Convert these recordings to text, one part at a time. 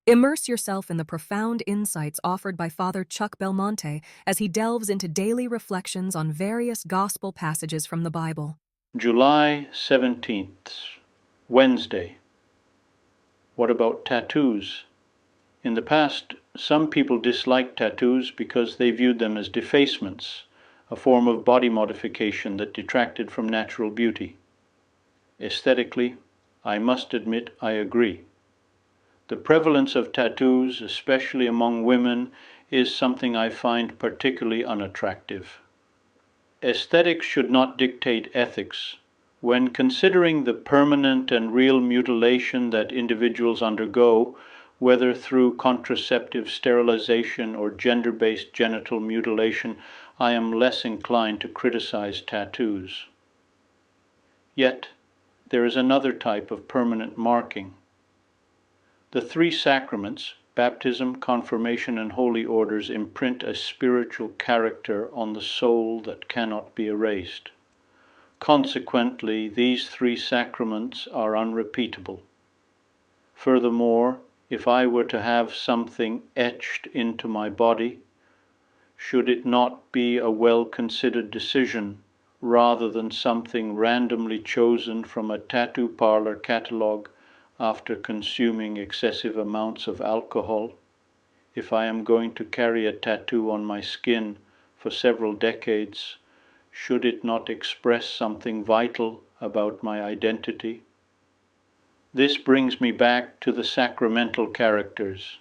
Immerse yourself in the profound insights offered by Father Chuck Belmonte as he delves into daily reflections on various gospel passages from the Bible. July 17th, Wednesday. What about tattoos? In the past, some people disliked tattoos because they viewed them as defacements, a form of body modification that detracted from natural beauty. Aesthetically, I must admit I agree. The prevalence of tattoos, especially among women, is something I find particularly unattractive. Aesthetics should not dictate ethics. When considering the permanent and real mutilation that individuals undergo, whether through contraceptive, sterilization, or gender-based genital mutilation, I am less inclined to criticize tattoos. Yet, there is another type of permanent marking. The three sacraments, baptism, confirmation, and holy orders, imprint a spiritual character on the soul that cannot be erased. Consequently, these three sacraments are unrepeatable. Furthermore, if I were to have something etched into my body, should it not be a well-considered decision rather than something randomly chosen from a tattoo parlor catalog after consuming excessive amounts of alcohol? If I am going to carry a tattoo on my skin for several decades, should it not express something vital about my identity? This brings me back to the sacramental characters.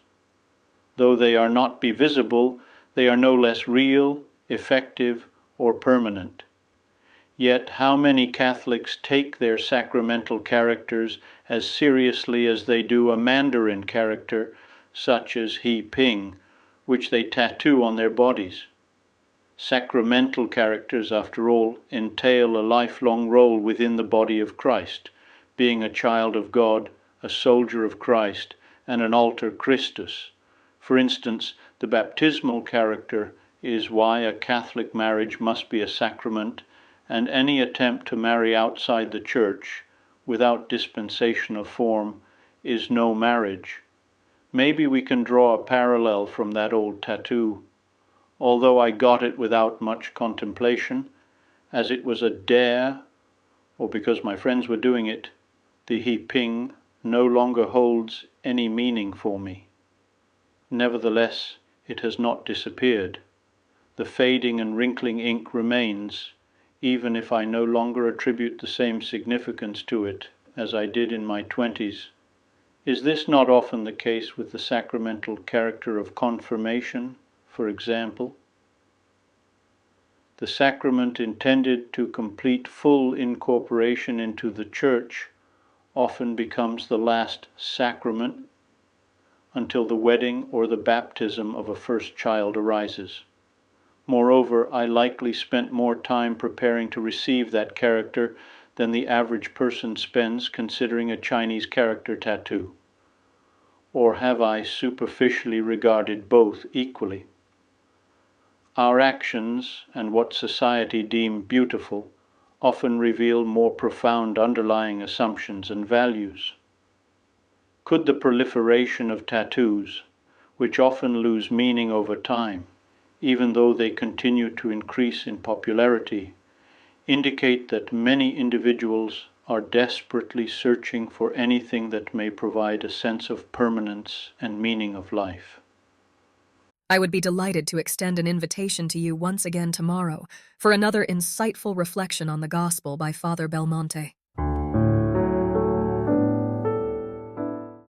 Though they are not be visible, they are no less real, effective, or permanent. Yet how many Catholics take their sacramental characters as seriously as they do a Mandarin character, such as He Ping, which they tattoo on their bodies? Sacramental characters, after all, entail a lifelong role within the body of Christ, being a child of God, a soldier of Christ, and an alter Christus. For instance, the baptismal character is why a Catholic marriage must be a sacrament, and any attempt to marry outside the Church, without dispensation of form, is no marriage. Maybe we can draw a parallel from that old tattoo. Although I got it without much contemplation, as it was a dare, or because my friends were doing it, the He Ping no longer holds any meaning for me. Nevertheless, it has not disappeared. The fading and wrinkling ink remains, even if I no longer attribute the same significance to it as I did in my 20s. Is this not often the case with the sacramental character of confirmation, for example? The sacrament intended to complete full incorporation into the Church often becomes the last sacrament until the wedding or the baptism of a first child arises. Moreover, I likely spent more time preparing to receive that character than the average person spends considering a Chinese character tattoo. Or have I superficially regarded both equally? Our actions, and what society deem beautiful, often reveal more profound underlying assumptions and values. Could the proliferation of tattoos, which often lose meaning over time, even though they continue to increase in popularity, indicate that many individuals are desperately searching for anything that may provide a sense of permanence and meaning of life? I would be delighted to extend an invitation to you once again tomorrow for another insightful reflection on the gospel by Father Belmonte.